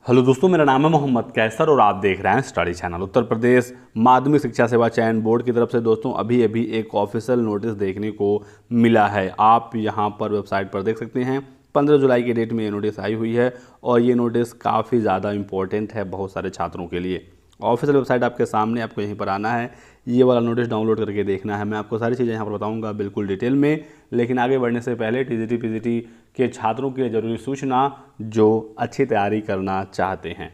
Hello दोस्तों, मेरा नाम है मोहम्मद कैसर और आप देख रहे हैं स्टडी चैनल। उत्तर प्रदेश माध्यमिक शिक्षा सेवा चयन बोर्ड की तरफ से दोस्तों अभी एक ऑफिशियल नोटिस देखने को मिला है। आप यहां पर वेबसाइट पर देख सकते हैं 15 जुलाई की डेट में ये नोटिस आई हुई है और ये नोटिस काफ़ी ज़्यादा इम्पोर्टेंट है बहुत सारे छात्रों के लिए। ऑफिशियल वेबसाइट आपके सामने, आपको यहीं पर आना है, ये वाला नोटिस डाउनलोड करके देखना है। मैं आपको सारी चीज़ें यहाँ पर बताऊँगा बिल्कुल डिटेल में, लेकिन आगे बढ़ने से पहले टीजीटी पीजीटी के छात्रों के लिए ज़रूरी सूचना जो अच्छी तैयारी करना चाहते हैं।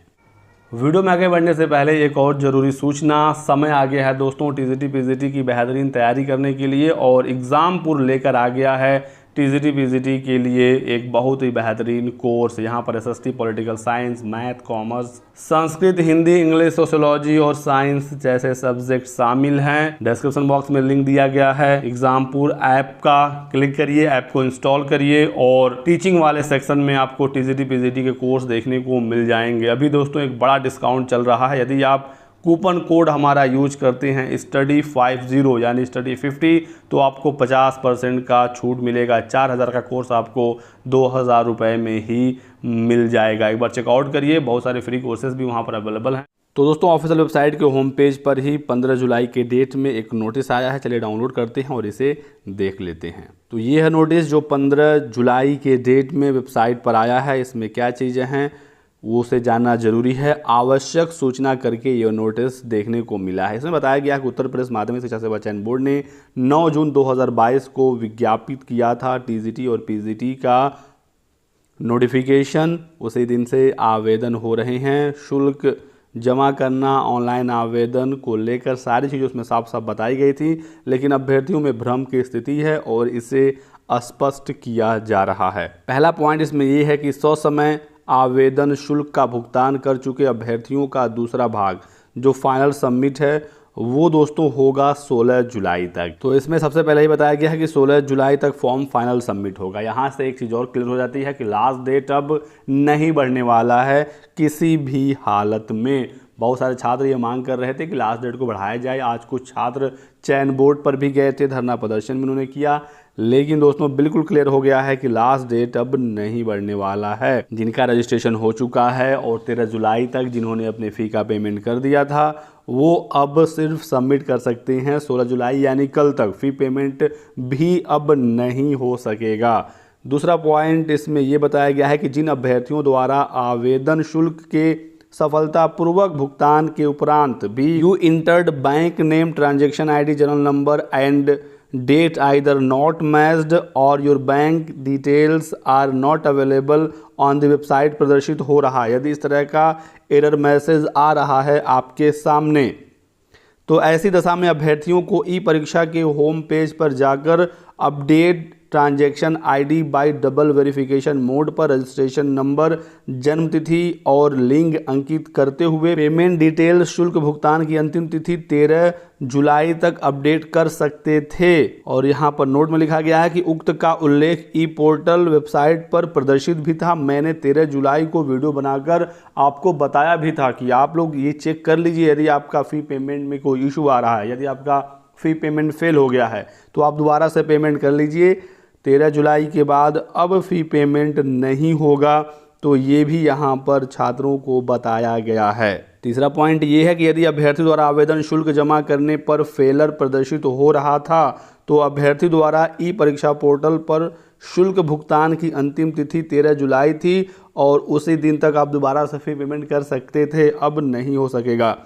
वीडियो में आगे बढ़ने से पहले एक और ज़रूरी सूचना, समय आ गया है दोस्तों टीजीटी पीजीटी की बेहतरीन तैयारी करने के लिए और एग्ज़ामपुर लेकर आ गया है टीजीटी पीजीटी के लिए एक बहुत ही बेहतरीन कोर्स। यहाँ पर SST, political science, math, commerce, Sanskrit, Hindi, English, sociology और साइंस जैसे सब्जेक्ट शामिल हैं। डिस्क्रिप्शन बॉक्स में लिंक दिया गया है एग्जामपुर ऐप का, क्लिक करिए, ऐप को इंस्टॉल करिए और टीचिंग वाले सेक्शन में आपको टीजीटी पीजीटी के कोर्स देखने को मिल जाएंगे। अभी दोस्तों एक बड़ा डिस्काउंट चल रहा है। यदि आप कूपन कोड हमारा यूज करते हैं स्टडी 50 यानी स्टडी 50 तो आपको 50% का छूट मिलेगा। 4000 का कोर्स आपको 2000 रुपये में ही मिल जाएगा। एक बार चेकआउट करिए, बहुत सारे फ्री कोर्सेज भी वहां पर अवेलेबल हैं। तो दोस्तों ऑफिशियल वेबसाइट के होम पेज पर ही 15 जुलाई के डेट में एक नोटिस आया है। चलिए डाउनलोड करते हैं और इसे देख लेते हैं। तो ये है नोटिस जो 15 जुलाई के डेट में वेबसाइट पर आया है। इसमें क्या चीज़ें हैं वो उसे जानना जरूरी है। आवश्यक सूचना करके यह नोटिस देखने को मिला है। इसमें बताया गया कि उत्तर प्रदेश माध्यमिक शिक्षा सेवा चयन बोर्ड ने 9 जून 2022 को विज्ञापित किया था टीजीटी और पीजीटी का नोटिफिकेशन। उसी दिन से आवेदन हो रहे हैं। शुल्क जमा करना, ऑनलाइन आवेदन को लेकर सारी चीज़ें उसमें साफ साफ बताई गई थी, लेकिन अभ्यर्थियों में भ्रम की स्थिति है और इसे स्पष्ट किया जा रहा है। पहला पॉइंट इसमें यह है कि ससमय आवेदन शुल्क का भुगतान कर चुके अभ्यर्थियों का दूसरा भाग जो फाइनल सबमिट है वो दोस्तों होगा 16 जुलाई तक। तो इसमें सबसे पहले ही बताया गया है कि 16 जुलाई तक फॉर्म फाइनल सबमिट होगा। यहाँ से एक चीज़ और क्लियर हो जाती है कि लास्ट डेट अब नहीं बढ़ने वाला है किसी भी हालत में। बहुत सारे छात्र ये मांग कर रहे थे कि लास्ट डेट को बढ़ाया जाए। आज कुछ छात्र चयन बोर्ड पर भी गए थे, धरना प्रदर्शन भी उन्होंने किया, लेकिन दोस्तों बिल्कुल क्लियर हो गया है कि लास्ट डेट अब नहीं बढ़ने वाला है। जिनका रजिस्ट्रेशन हो चुका है और 13 जुलाई तक जिन्होंने अपने फ़ी का पेमेंट कर दिया था वो अब सिर्फ सबमिट कर सकते हैं 16 जुलाई यानी कल तक। फ़ी पेमेंट भी अब नहीं हो सकेगा। दूसरा पॉइंट इसमें यह बताया गया है कि जिन अभ्यर्थियों द्वारा आवेदन शुल्क के सफलतापूर्वक भुगतान के उपरांत भी you entered bank name, transaction ID, general number and date either not matched और your bank details are not available on the website प्रदर्शित हो रहा है। यदि इस तरह का एरर मैसेज आ रहा है आपके सामने तो ऐसी दशा में अभ्यर्थियों को ई परीक्षा के होम पेज पर जाकर update transaction ID bye double verification mode पर रजिस्ट्रेशन नंबर, जन्मतिथि और लिंग अंकित करते हुए पेमेंट डिटेल शुल्क भुगतान की अंतिम तिथि 13 जुलाई तक अपडेट कर सकते थे। और यहाँ पर नोट में लिखा गया है कि उक्त का उल्लेख ई पोर्टल वेबसाइट पर प्रदर्शित भी था। मैंने 13 जुलाई को वीडियो बनाकर आपको बताया भी था कि आप लोग ये चेक कर लीजिए यदि आपका फ़ी पेमेंट में कोई इशू आ रहा है, यदि आपका फ़ी पेमेंट फेल हो गया है तो आप दोबारा से पेमेंट कर लीजिए। 13 जुलाई के बाद अब फ़ी पेमेंट नहीं होगा, तो ये भी यहाँ पर छात्रों को बताया गया है। तीसरा पॉइंट ये है कि यदि अभ्यर्थी द्वारा आवेदन शुल्क जमा करने पर फेलर प्रदर्शित हो रहा था तो अभ्यर्थी द्वारा ई परीक्षा पोर्टल पर शुल्क भुगतान की अंतिम तिथि 13 जुलाई थी और उसी दिन तक आप दोबारा से फ़ी पेमेंट कर सकते थे, अब नहीं हो सकेगा।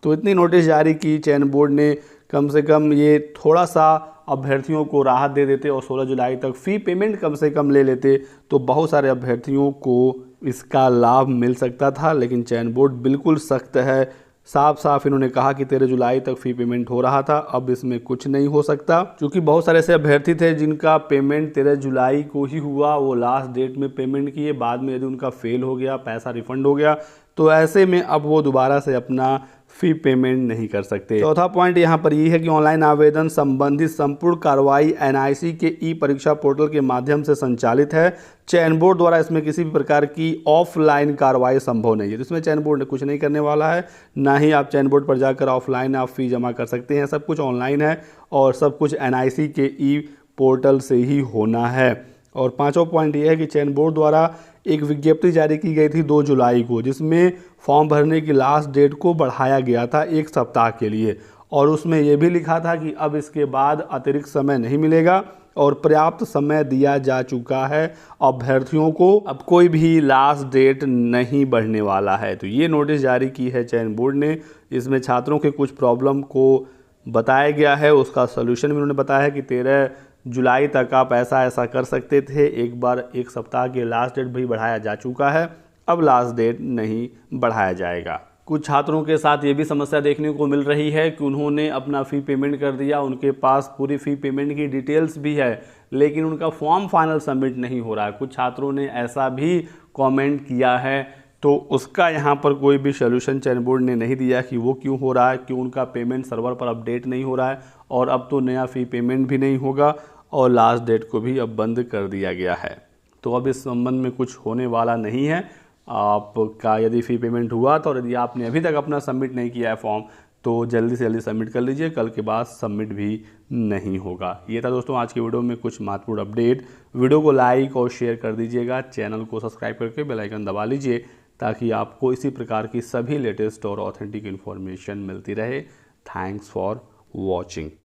तो इतनी नोटिस जारी की चयन बोर्ड ने, कम से कम ये थोड़ा सा अभ्यर्थियों को राहत दे देते और 16 जुलाई तक फ़ी पेमेंट कम से कम ले लेते तो बहुत सारे अभ्यर्थियों को इसका लाभ मिल सकता था। लेकिन चयन बोर्ड बिल्कुल सख्त है, साफ साफ इन्होंने कहा कि 13 जुलाई तक फ़ी पेमेंट हो रहा था, अब इसमें कुछ नहीं हो सकता। क्योंकि बहुत सारे ऐसे अभ्यर्थी थे जिनका पेमेंट 13 जुलाई को ही हुआ, वो लास्ट डेट में पेमेंट किए, बाद में यदि उनका फेल हो गया, पैसा रिफंड हो गया तो ऐसे में अब वो दोबारा से अपना फ़ी पेमेंट नहीं कर सकते। चौथा पॉइंट यहाँ पर यह है कि ऑनलाइन आवेदन संबंधित संपूर्ण कार्रवाई एनआईसी के ई परीक्षा पोर्टल के माध्यम से संचालित है। चयन बोर्ड द्वारा इसमें किसी भी प्रकार की ऑफलाइन कार्रवाई संभव नहीं है। तो इसमें चयन बोर्ड ने कुछ नहीं करने वाला है, ना ही आप चयन बोर्ड पर जाकर ऑफलाइन आप फ़ी जमा कर सकते हैं। सब कुछ ऑनलाइन है और सब कुछ एनआईसी के ई पोर्टल से ही होना है। और पांचवा पॉइंट ये है कि चयन बोर्ड द्वारा एक विज्ञप्ति जारी की गई थी 2 जुलाई को, जिसमें फॉर्म भरने की लास्ट डेट को बढ़ाया गया था 1 सप्ताह के लिए। और उसमें यह भी लिखा था कि अब इसके बाद अतिरिक्त समय नहीं मिलेगा और पर्याप्त समय दिया जा चुका है अभ्यर्थियों को, अब कोई भी लास्ट डेट नहीं बढ़ने वाला है। तो ये नोटिस जारी की है चयन बोर्ड ने। इसमें छात्रों के कुछ प्रॉब्लम को बताया गया है, उसका सलूशन भी उन्होंने बताया है कि 13 जुलाई तक आप ऐसा ऐसा कर सकते थे। एक बार 1 सप्ताह के लास्ट डेट भी बढ़ाया जा चुका है, अब लास्ट डेट नहीं बढ़ाया जाएगा। कुछ छात्रों के साथ ये भी समस्या देखने को मिल रही है कि उन्होंने अपना फ़ी पेमेंट कर दिया, उनके पास पूरी फ़ी पेमेंट की डिटेल्स भी है, लेकिन उनका फॉर्म फाइनल सबमिट नहीं हो रहा है। कुछ छात्रों ने ऐसा भी कमेंट किया है, तो उसका यहाँ पर कोई भी सलूशन चयन बोर्ड ने नहीं दिया कि वो क्यों हो रहा है, क्यों उनका पेमेंट सर्वर पर अपडेट नहीं हो रहा है। और अब तो नया फ़ी पेमेंट भी नहीं होगा और लास्ट डेट को भी अब बंद कर दिया गया है। तो अब इस संबंध में कुछ होने वाला नहीं है। आपका यदि फ़ी पेमेंट हुआ तो, और यदि आपने अभी तक अपना सबमिट नहीं किया है फॉर्म, तो जल्दी से जल्दी सबमिट कर लीजिए, कल के बाद सबमिट भी नहीं होगा। ये था दोस्तों आज की वीडियो में कुछ महत्वपूर्ण अपडेट। वीडियो को लाइक और शेयर कर दीजिएगा, चैनल को सब्सक्राइब करके बेल आइकन दबा लीजिए ताकि आपको इसी प्रकार की सभी लेटेस्ट और ऑथेंटिक इन्फॉर्मेशन मिलती रहे। Thanks for watching.